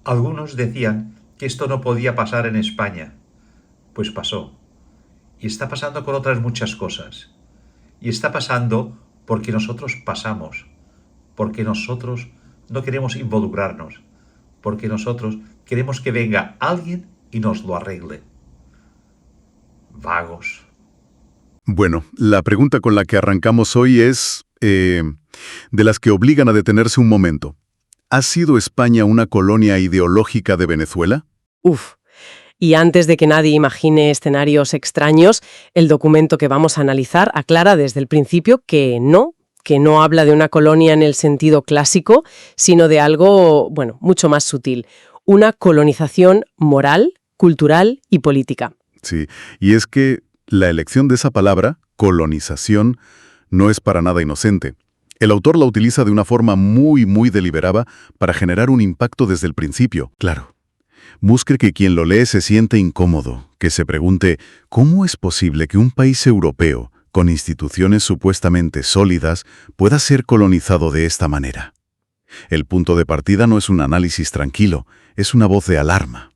Algunos decían que esto no podía pasar en España. Pues pasó. Y está pasando con otras muchas cosas. Y está pasando porque nosotros pasamos. Porque nosotros no queremos involucrarnos. Porque nosotros queremos que venga alguien y nos lo arregle. Vagos. Bueno, la pregunta con la que arrancamos hoy es de las que obligan a detenerse un momento. ¿Ha sido España una colonia ideológica de Venezuela? Uf. Y antes de que nadie imagine escenarios extraños, el documento que vamos a analizar aclara desde el principio que no habla de una colonia en el sentido clásico, sino de algo, mucho más sutil. Una colonización moral, cultural y política. Sí, y es que la elección de esa palabra, colonización, no es para nada inocente. El autor la utiliza de una forma muy deliberada para generar un impacto desde el principio, claro. Busca que quien lo lee se siente incómodo, que se pregunte ¿cómo es posible que un país europeo, con instituciones supuestamente sólidas, pueda ser colonizado de esta manera? El punto de partida no es un análisis tranquilo, es una voz de alarma.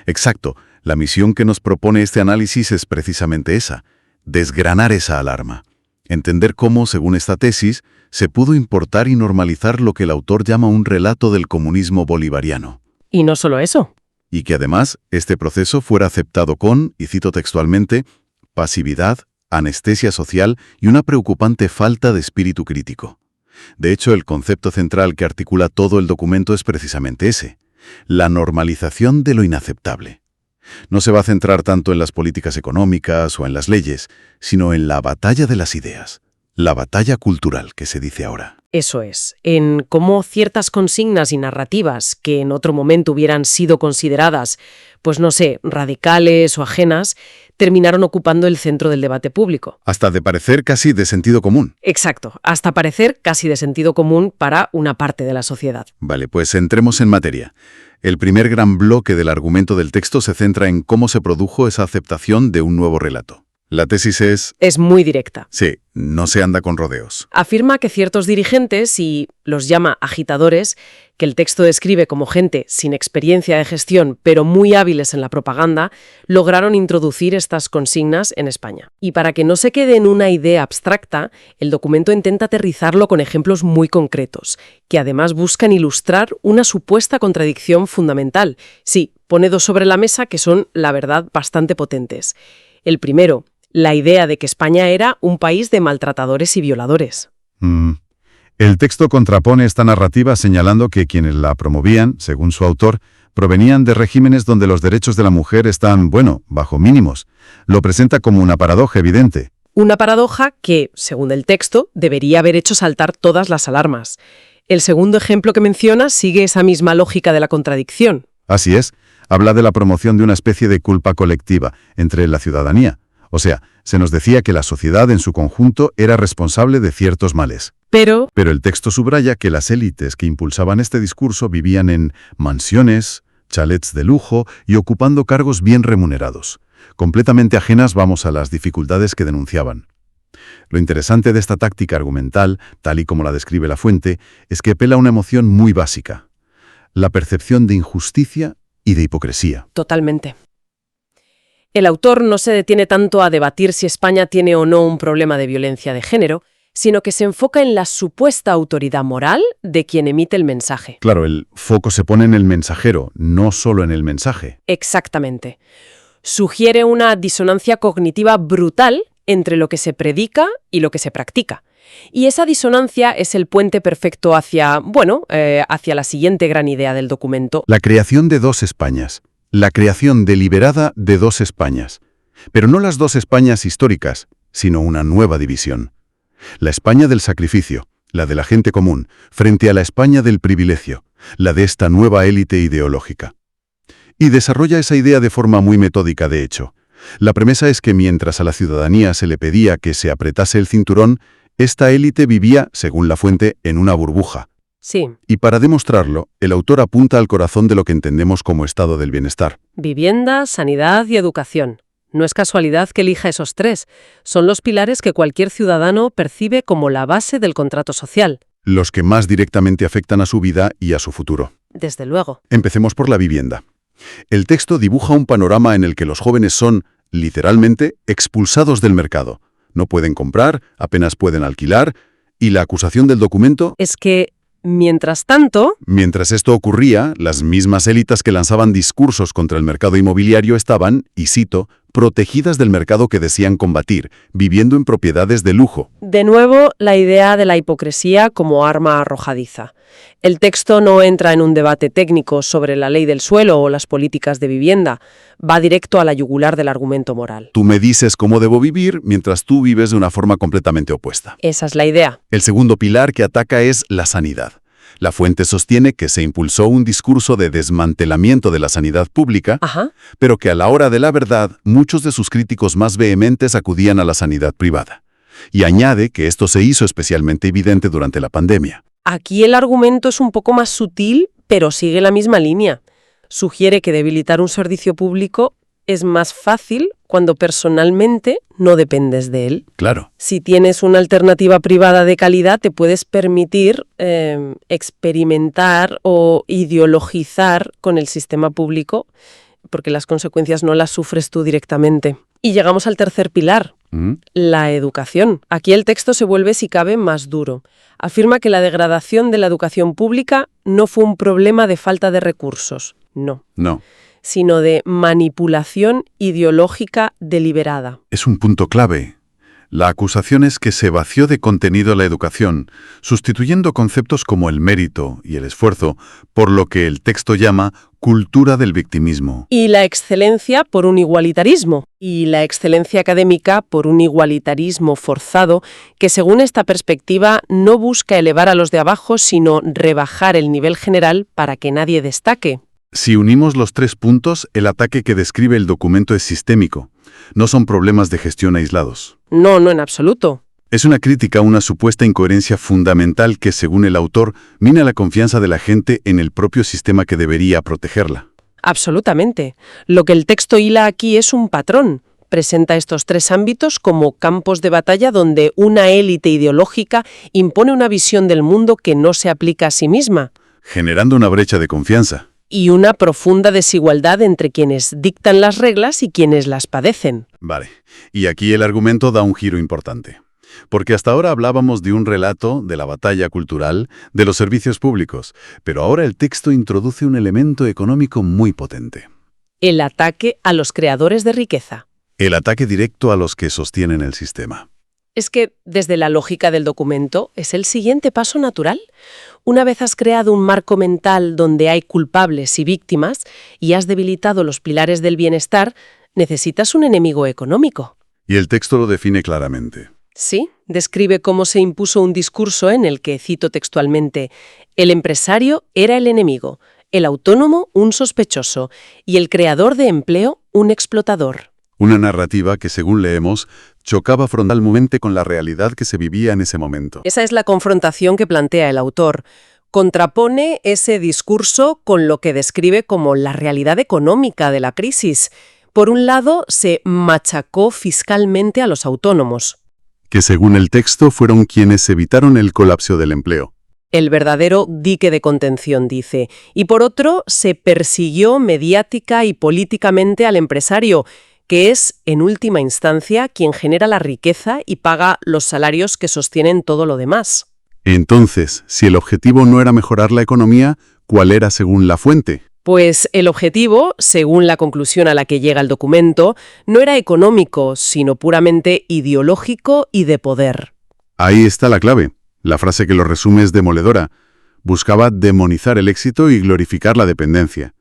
Exacto, la misión que nos propone este análisis es precisamente esa, desgranar esa alarma. Entender cómo, según esta tesis, se pudo importar y normalizar lo que el autor llama un relato del comunismo bolivariano. Y no solo eso. Y que además este proceso fuera aceptado con, y cito textualmente, pasividad, anestesia social y una preocupante falta de espíritu crítico. De hecho, el concepto central que articula todo el documento es precisamente ese, la normalización de lo inaceptable. No se va a centrar tanto en las políticas económicas o en las leyes, sino en la batalla de las ideas, la batalla cultural que se dice ahora. Eso es, en cómo ciertas consignas y narrativas que en otro momento hubieran sido consideradas, radicales o ajenas, terminaron ocupando el centro del debate público. Hasta de parecer casi de sentido común. Exacto, hasta parecer casi de sentido común para una parte de la sociedad. Vale, pues entremos en materia. El primer gran bloque del argumento del texto se centra en cómo se produjo esa aceptación de un nuevo relato. La tesis es muy directa. Sí, no se anda con rodeos. Afirma que ciertos dirigentes, y los llama agitadores, que el texto describe como gente sin experiencia de gestión, pero muy hábiles en la propaganda, lograron introducir estas consignas en España. Y para que no se quede en una idea abstracta, el documento intenta aterrizarlo con ejemplos muy concretos, que además buscan ilustrar una supuesta contradicción fundamental. Sí, pone dos sobre la mesa que son, la verdad, bastante potentes. El primero, la idea de que España era un país de maltratadores y violadores. El texto contrapone esta narrativa señalando que quienes la promovían, según su autor, provenían de regímenes donde los derechos de la mujer están, bajo mínimos. Lo presenta como una paradoja evidente. Una paradoja que, según el texto, debería haber hecho saltar todas las alarmas. El segundo ejemplo que menciona sigue esa misma lógica de la contradicción. Así es, habla de la promoción de una especie de culpa colectiva entre la ciudadanía. O sea, se nos decía que la sociedad en su conjunto era responsable de ciertos males. Pero el texto subraya que las élites que impulsaban este discurso vivían en mansiones, chalets de lujo y ocupando cargos bien remunerados, completamente ajenas, a las dificultades que denunciaban. Lo interesante de esta táctica argumental, tal y como la describe la fuente, es que apela a una emoción muy básica, la percepción de injusticia y de hipocresía. Totalmente. El autor no se detiene tanto a debatir si España tiene o no un problema de violencia de género, sino que se enfoca en la supuesta autoridad moral de quien emite el mensaje. Claro, el foco se pone en el mensajero, no solo en el mensaje. Exactamente. Sugiere una disonancia cognitiva brutal entre lo que se predica y lo que se practica. Y esa disonancia es el puente perfecto hacia la siguiente gran idea del documento. La creación de dos Españas. La creación deliberada de dos Españas. Pero no las dos Españas históricas, sino una nueva división. La España del sacrificio, la de la gente común, frente a la España del privilegio, la de esta nueva élite ideológica. Y desarrolla esa idea de forma muy metódica, de hecho. La premisa es que mientras a la ciudadanía se le pedía que se apretase el cinturón, esta élite vivía, según la fuente, en una burbuja. Sí. Y para demostrarlo, el autor apunta al corazón de lo que entendemos como estado del bienestar. Vivienda, sanidad y educación. No es casualidad que elija esos tres. Son los pilares que cualquier ciudadano percibe como la base del contrato social. Los que más directamente afectan a su vida y a su futuro. Desde luego. Empecemos por la vivienda. El texto dibuja un panorama en el que los jóvenes son, literalmente, expulsados del mercado. No pueden comprar, apenas pueden alquilar, y la acusación del documento... Es que, mientras tanto... Mientras esto ocurría, las mismas élites que lanzaban discursos contra el mercado inmobiliario estaban, y cito, protegidas del mercado que desean combatir, viviendo en propiedades de lujo. De nuevo, la idea de la hipocresía como arma arrojadiza. El texto no entra en un debate técnico sobre la ley del suelo o las políticas de vivienda. Va directo a la yugular del argumento moral. Tú me dices cómo debo vivir mientras tú vives de una forma completamente opuesta. Esa es la idea. El segundo pilar que ataca es la sanidad. La fuente sostiene que se impulsó un discurso de desmantelamiento de la sanidad pública, Ajá. pero que a la hora de la verdad, muchos de sus críticos más vehementes acudían a la sanidad privada. Y añade que esto se hizo especialmente evidente durante la pandemia. Aquí el argumento es un poco más sutil, pero sigue la misma línea. Sugiere que debilitar un servicio público es más fácil cuando personalmente no dependes de él. Claro. Si tienes una alternativa privada de calidad, te puedes permitir experimentar o ideologizar con el sistema público, porque las consecuencias no las sufres tú directamente. Y llegamos al tercer pilar, la educación. Aquí el texto se vuelve, si cabe, más duro. Afirma que la degradación de la educación pública no fue un problema de falta de recursos, no, sino de manipulación ideológica deliberada. Es un punto clave. La acusación es que se vació de contenido la educación, sustituyendo conceptos como el mérito y el esfuerzo por lo que el texto llama cultura del victimismo. Y la excelencia por un igualitarismo. Y la excelencia académica por un igualitarismo forzado que, según esta perspectiva, no busca elevar a los de abajo, sino rebajar el nivel general para que nadie destaque. Si unimos los 3 puntos, el ataque que describe el documento es sistémico. No son problemas de gestión aislados. No, en absoluto. Es una crítica a una supuesta incoherencia fundamental que, según el autor, mina la confianza de la gente en el propio sistema que debería protegerla. Absolutamente. Lo que el texto hila aquí es un patrón. Presenta estos 3 ámbitos como campos de batalla donde una élite ideológica impone una visión del mundo que no se aplica a sí misma. Generando una brecha de confianza. Y una profunda desigualdad entre quienes dictan las reglas y quienes las padecen. Vale. Y aquí el argumento da un giro importante. Porque hasta ahora hablábamos de un relato de la batalla cultural, de los servicios públicos, pero ahora el texto introduce un elemento económico muy potente. El ataque a los creadores de riqueza. El ataque directo a los que sostienen el sistema. Es que, desde la lógica del documento, es el siguiente paso natural. Una vez has creado un marco mental donde hay culpables y víctimas y has debilitado los pilares del bienestar, necesitas un enemigo económico. Y el texto lo define claramente. Sí, describe cómo se impuso un discurso en el que, cito textualmente, el empresario era el enemigo, el autónomo un sospechoso y el creador de empleo un explotador. Una narrativa que, según leemos, chocaba frontalmente con la realidad que se vivía en ese momento. Esa es la confrontación que plantea el autor. Contrapone ese discurso con lo que describe como la realidad económica de la crisis. Por un lado, se machacó fiscalmente a los autónomos. Que, según el texto, fueron quienes evitaron el colapso del empleo. El verdadero dique de contención, dice. Y por otro, se persiguió mediática y políticamente al empresario, que es, en última instancia, quien genera la riqueza y paga los salarios que sostienen todo lo demás. Entonces, si el objetivo no era mejorar la economía, ¿cuál era según la fuente? Pues el objetivo, según la conclusión a la que llega el documento, no era económico, sino puramente ideológico y de poder. Ahí está la clave. La frase que lo resume es demoledora. Buscaba demonizar el éxito y glorificar la dependencia.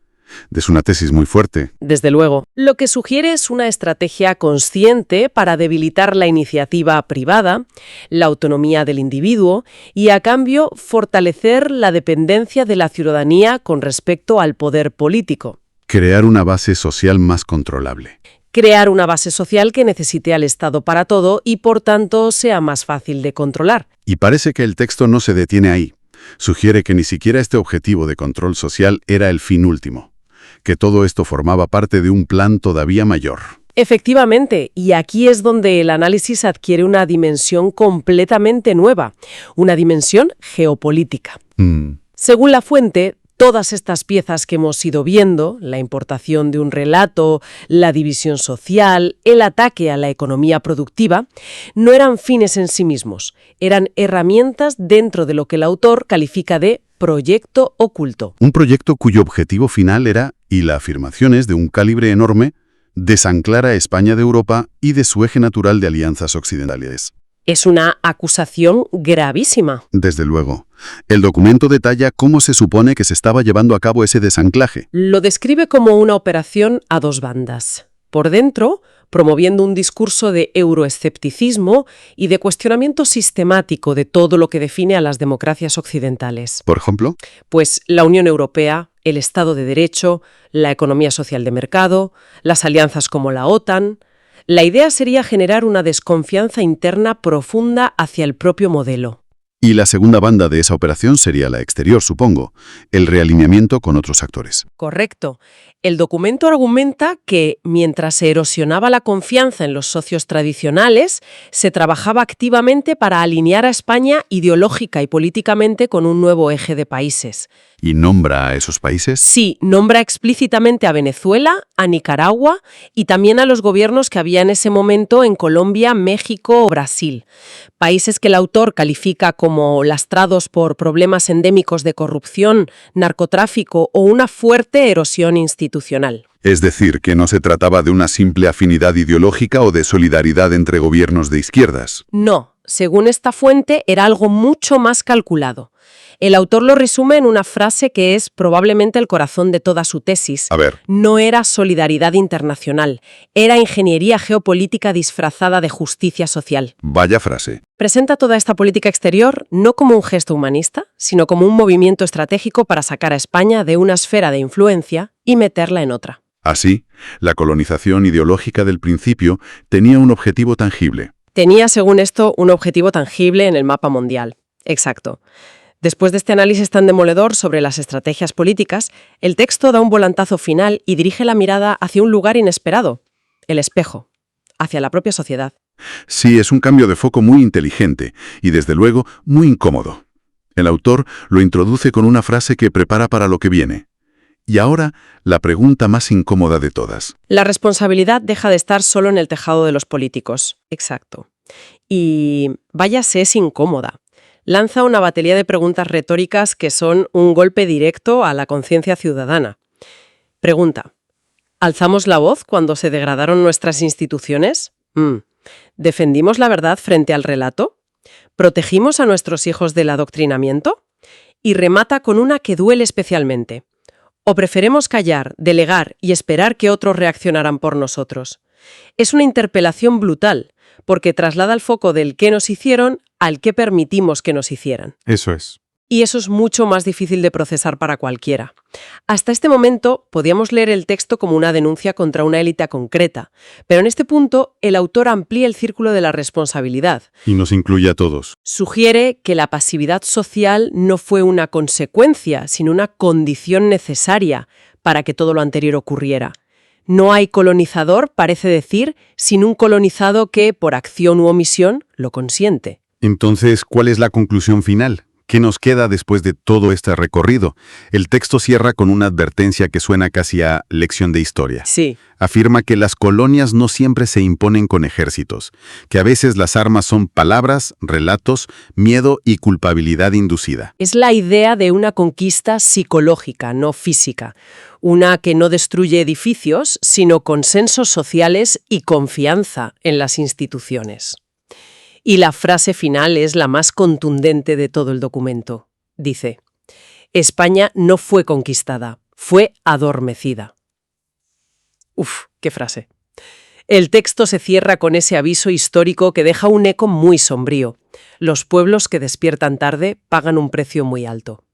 Es una tesis muy fuerte. Desde luego. Lo que sugiere es una estrategia consciente para debilitar la iniciativa privada, la autonomía del individuo y, a cambio, fortalecer la dependencia de la ciudadanía con respecto al poder político. Crear una base social más controlable. Crear una base social que necesite al Estado para todo y, por tanto, sea más fácil de controlar. Y parece que el texto no se detiene ahí. Sugiere que ni siquiera este objetivo de control social era el fin último. Que todo esto formaba parte de un plan todavía mayor. Efectivamente, y aquí es donde el análisis adquiere una dimensión completamente nueva, una dimensión geopolítica. Según la fuente, Todas estas piezas que hemos ido viendo, la importación de un relato, la división social, el ataque a la economía productiva, no eran fines en sí mismos, eran herramientas dentro de lo que el autor califica de proyecto oculto. Un proyecto cuyo objetivo final era, y la afirmación es de un calibre enorme, desanclar a España de Europa y de su eje natural de alianzas occidentales. Es una acusación gravísima. Desde luego. El documento detalla cómo se supone que se estaba llevando a cabo ese desanclaje. Lo describe como una operación a dos bandas. Por dentro, promoviendo un discurso de euroescepticismo y de cuestionamiento sistemático de todo lo que define a las democracias occidentales. Por ejemplo, Pues la Unión Europea, el Estado de Derecho, la economía social de mercado, las alianzas como la OTAN. La idea sería generar una desconfianza interna profunda hacia el propio modelo. y la segunda banda de esa operación sería la exterior, supongo, el realineamiento con otros actores. Correcto. El documento argumenta que, mientras se erosionaba la confianza en los socios tradicionales, se trabajaba activamente para alinear a España ideológica y políticamente con un nuevo eje de países. ¿Y nombra a esos países? Sí, nombra explícitamente a Venezuela, a Nicaragua y también a los gobiernos que había en ese momento en Colombia, México o Brasil. Países que el autor califica como lastrados por problemas endémicos de corrupción, narcotráfico o una fuerte erosión institucional. Es decir, que no se trataba de una simple afinidad ideológica o de solidaridad entre gobiernos de izquierdas. No, según esta fuente, era algo mucho más calculado. El autor lo resume en una frase que es probablemente el corazón de toda su tesis. A ver. No era solidaridad internacional, era ingeniería geopolítica disfrazada de justicia social. Vaya frase. Presenta toda esta política exterior no como un gesto humanista, sino como un movimiento estratégico para sacar a España de una esfera de influencia y meterla en otra. Así, la colonización ideológica del principio tenía un objetivo tangible. Tenía, según esto, un objetivo tangible en el mapa mundial. Exacto. Después de este análisis tan demoledor sobre las estrategias políticas, el texto da un volantazo final y dirige la mirada hacia un lugar inesperado, el espejo, hacia la propia sociedad. Sí, es un cambio de foco muy inteligente y, desde luego, muy incómodo. El autor lo introduce con una frase que prepara para lo que viene. Y ahora, la pregunta más incómoda de todas. La responsabilidad deja de estar solo en el tejado de los políticos. Exacto. Y vaya si es incómoda. Lanza una batería de preguntas retóricas que son un golpe directo a la conciencia ciudadana. Pregunta: ¿alzamos la voz cuando se degradaron nuestras instituciones? ¿Defendimos la verdad frente al relato? ¿Protegimos a nuestros hijos del adoctrinamiento? Y remata con una que duele especialmente. ¿O preferimos callar, delegar y esperar que otros reaccionaran por nosotros? Es una interpelación brutal, porque traslada el foco del qué nos hicieron al qué permitimos que nos hicieran. Eso es. Y eso es mucho más difícil de procesar para cualquiera. Hasta este momento podíamos leer el texto como una denuncia contra una élite concreta, pero en este punto el autor amplía el círculo de la responsabilidad. Y nos incluye a todos. Sugiere que la pasividad social no fue una consecuencia, sino una condición necesaria para que todo lo anterior ocurriera. No hay colonizador, parece decir, sin un colonizado que, por acción u omisión, lo consiente. Entonces, ¿cuál es la conclusión final? ¿Qué nos queda después de todo este recorrido? El texto cierra con una advertencia que suena casi a lección de historia. Sí. Afirma que las colonias no siempre se imponen con ejércitos, que a veces las armas son palabras, relatos, miedo y culpabilidad inducida. Es la idea de una conquista psicológica, no física. Una que no destruye edificios, sino consensos sociales y confianza en las instituciones. Y la frase final es la más contundente de todo el documento. Dice: España no fue conquistada, fue adormecida. Uf, qué frase. El texto se cierra con ese aviso histórico que deja un eco muy sombrío. Los pueblos que despiertan tarde pagan un precio muy alto.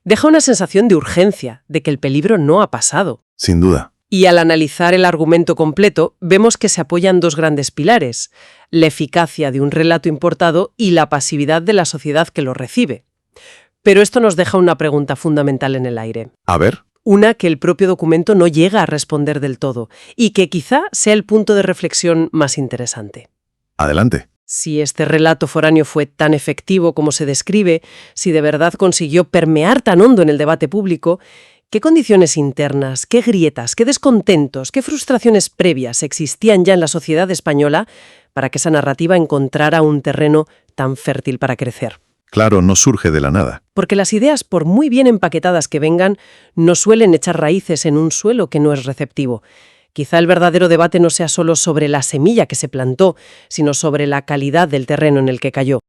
Deja una sensación de urgencia, de que el peligro no ha pasado. Sin duda. Y al analizar el argumento completo, vemos que se apoyan dos grandes pilares: la eficacia de un relato importado y la pasividad de la sociedad que lo recibe. Pero esto nos deja una pregunta fundamental en el aire. A ver. Una que el propio documento no llega a responder del todo, y que quizá sea el punto de reflexión más interesante. Adelante. Si este relato foráneo fue tan efectivo como se describe, si de verdad consiguió permear tan hondo en el debate público, ¿qué condiciones internas, qué grietas, qué descontentos, qué frustraciones previas existían ya en la sociedad española para que esa narrativa encontrara un terreno tan fértil para crecer? Claro, no surge de la nada. Porque las ideas, por muy bien empaquetadas que vengan, no suelen echar raíces en un suelo que no es receptivo. Quizá el verdadero debate no sea solo sobre la semilla que se plantó, sino sobre la calidad del terreno en el que cayó.